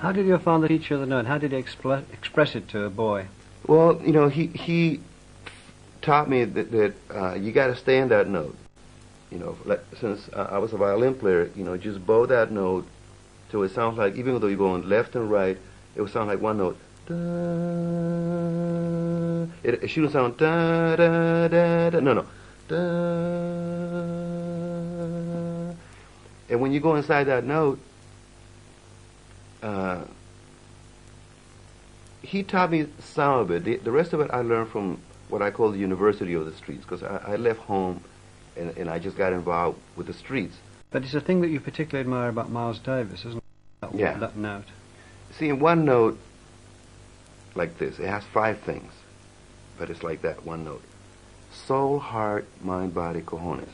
How did your father teach you the note? How did he express it to a boy? Well, you know, he taught me that you got to stay in that note. You know, since I was a violin player, you know, just bow that note so it sounds like, even though you're going left and right, it would sound like one note. Da, it shouldn't sound da da da da. No, no. Da. And when you go inside that note, he taught me some of it. The rest of it I learned from what I call the University of the Streets, because I left home and I just got involved with the streets. But it's a thing that you particularly admire about Miles Davis, isn't it? Yeah. That note. See, in one note like this, it has 5 things, but it's like that, one note. Soul, heart, mind, body, cojones,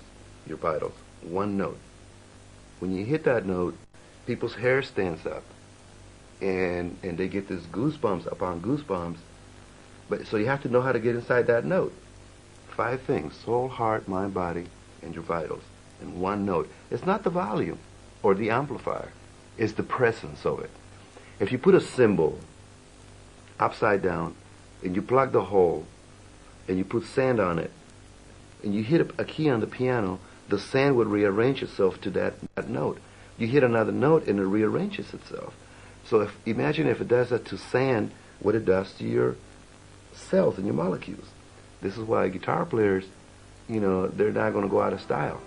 your vitals, one note. When you hit that note, people's hair stands up, and they get this goosebumps upon goosebumps. But so you have to know how to get inside that note. 5 things: soul, heart, mind, body, and your vitals, in one note. It's not the volume or the amplifier; it's the presence of it. If you put a cymbal upside down, and you plug the hole, and you put sand on it, and you hit a key on the piano, the sand would rearrange itself to that note. You hit another note and it rearranges itself. So imagine if it does that to sand, what it does to your cells and your molecules. This is why guitar players, you know, they're not going to go out of style.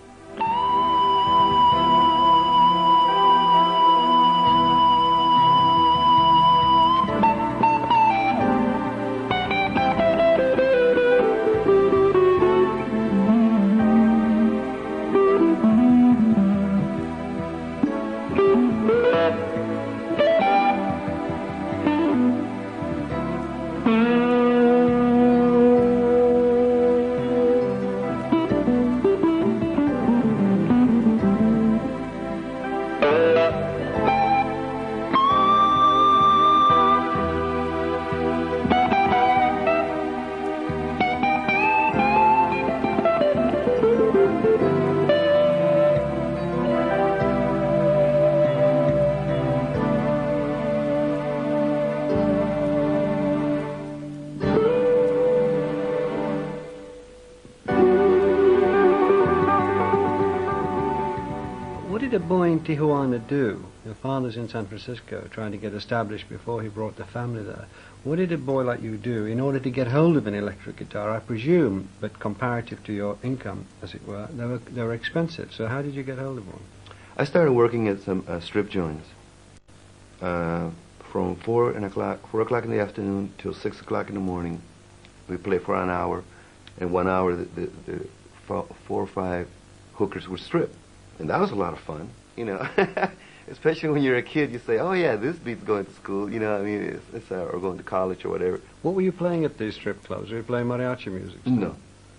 What did a boy in Tijuana do? Your father's in San Francisco, trying to get established before he brought the family there. What did a boy like you do in order to get hold of an electric guitar? I presume, but comparative to your income, as it were, they were expensive. So how did you get hold of one? I started working at some strip joints from 4 o'clock in the afternoon till 6 o'clock in the morning. We play for an hour, and 1 hour the 4 or 5 hookers would strip. And that was a lot of fun, you know. Especially when you're a kid, you say, oh yeah, this beat's going to school, you know, I mean, or going to college or whatever. What were you playing at these strip clubs? Were you playing mariachi music? Still? No.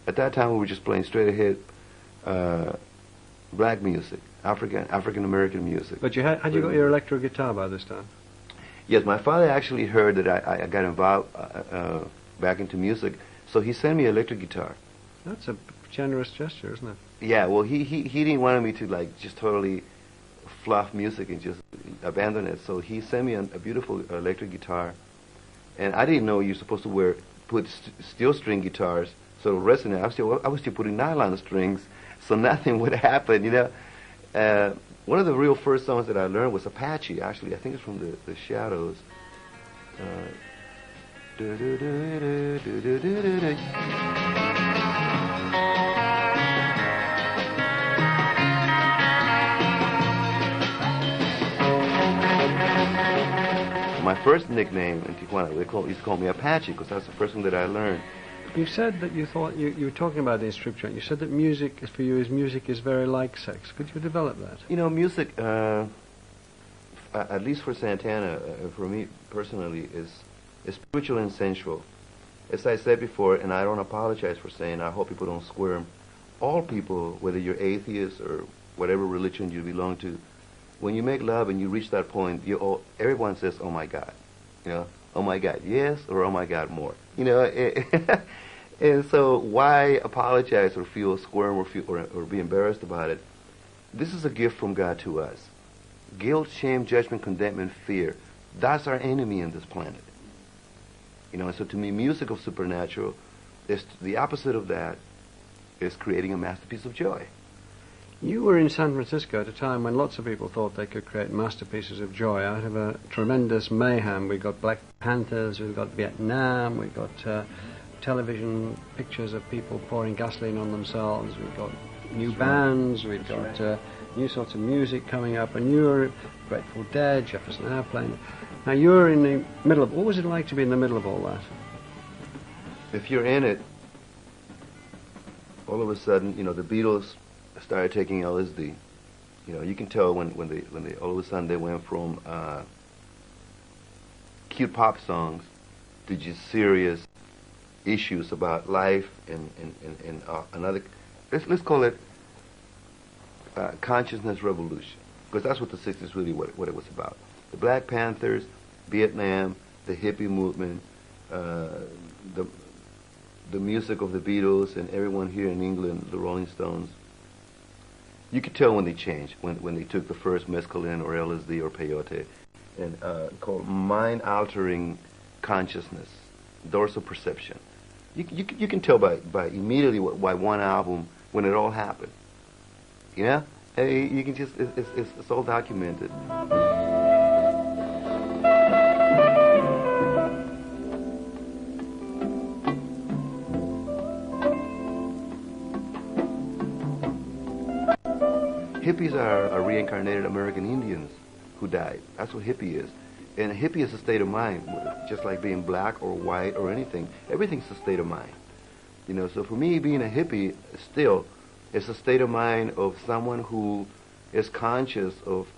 At that time, we were just playing straight ahead Bragg music, African-American music. But had you got your electric guitar by this time? Yes, my father actually heard that I got involved back into music, so he sent me an electric guitar. That's a generous gesture, isn't it? Yeah, well, he didn't want me to, like, just totally fluff music and just abandon it. So he sent me a beautiful electric guitar, and I didn't know you're supposed to put steel string guitars so it'll resonate. I was still putting nylon strings, so nothing would happen, you know. One of the real first songs that I learned was Apache. Actually, I think it's from the Shadows. My first nickname in Tijuana, they used to call me Apache because that's the first one that I learned. You said that you thought, you were talking about the strip joint, you said that music for you is very like sex. Could you develop that? You know, music, at least for Santana, for me personally, is spiritual and sensual. As I said before, and I don't apologize for saying, I hope people don't squirm, all people, whether you're atheist or whatever religion you belong to, when you make love and you reach that point, everyone says, oh my God, you know, oh my God, yes, or oh my God, more, you know. And so why apologize or feel squirm or be embarrassed about it? This is a gift from God to us. Guilt, shame, judgment, condemnation, fear, That's our enemy in this planet. You know, and so to me, music of supernatural is the opposite of that, is creating a masterpiece of joy. You were in San Francisco at a time when lots of people thought they could create masterpieces of joy out of a tremendous mayhem. We got Black Panthers, we've got Vietnam, we've got television pictures of people pouring gasoline on themselves, we've got new bands, we've got new sorts of music coming up, and you're Grateful Dead, Jefferson Airplane. Now you're in the middle of, what was it like to be in the middle of all that? If you're in it, all of a sudden, you know, the Beatles started taking LSD. You know, you can tell when they all of a sudden they went from cute pop songs to just serious issues about life and another. Let's call it consciousness revolution, because that's what the '60s really what it was about. The Black Panthers, Vietnam, the hippie movement, the music of the Beatles, and everyone here in England, the Rolling Stones. You could tell when they changed, when they took the first mescaline or LSD or peyote, and called mind-altering consciousness, dorsal perception. You can tell by immediately by one album when it all happened. You know, you can just it's all documented. Hippies are reincarnated American Indians who died. That's what hippie is. And a hippie is a state of mind, just like being black or white or anything. Everything's a state of mind. You know, so for me, being a hippie still is a state of mind of someone who is conscious of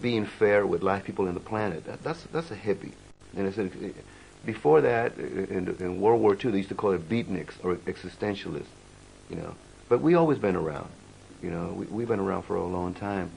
being fair with life, people, and the planet. That's a hippie. And I said, before that, in World War II, they used to call it beatniks or existentialists. You know, but we always been around. You know, we've been around for a long time.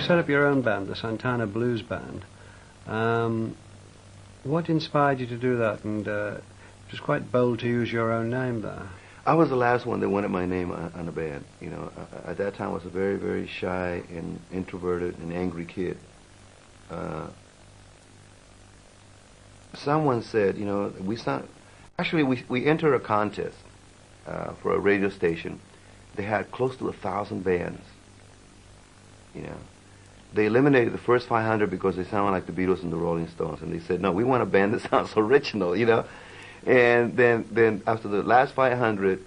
Set up your own band, the Santana Blues Band. What inspired you to do that? And it was quite bold to use your own name there. I was the last one that wanted my name on the band. You know, at that time I was a very, very shy and introverted and angry kid. Someone said, you know, we entered a contest for a radio station. They had close to 1,000 bands. You know. They eliminated the first 500 because they sounded like the Beatles and the Rolling Stones, and they said, no, we want a band that sounds original, you know. And then after the last 500,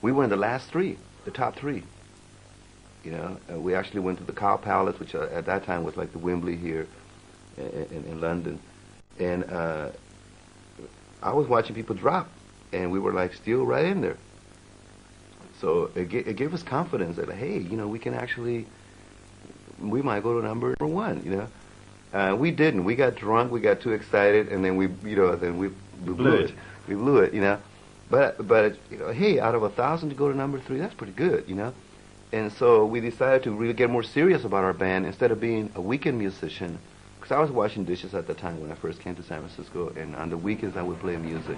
we were in the last three, the top three. You know, we actually went to the Cow Palace, which at that time was like the Wembley here in London. And I was watching people drop, and we were like still right in there. So it gave us confidence that, hey, you know, we can actually... we might go to number one, you know. We didn't. We got drunk. We got too excited, and then we blew it. We blew it, you know. But you know, hey, out of 1,000 to go to number 3, that's pretty good, you know. And so we decided to really get more serious about our band instead of being a weekend musician. Because I was washing dishes at the time when I first came to San Francisco, and on the weekends I would play music.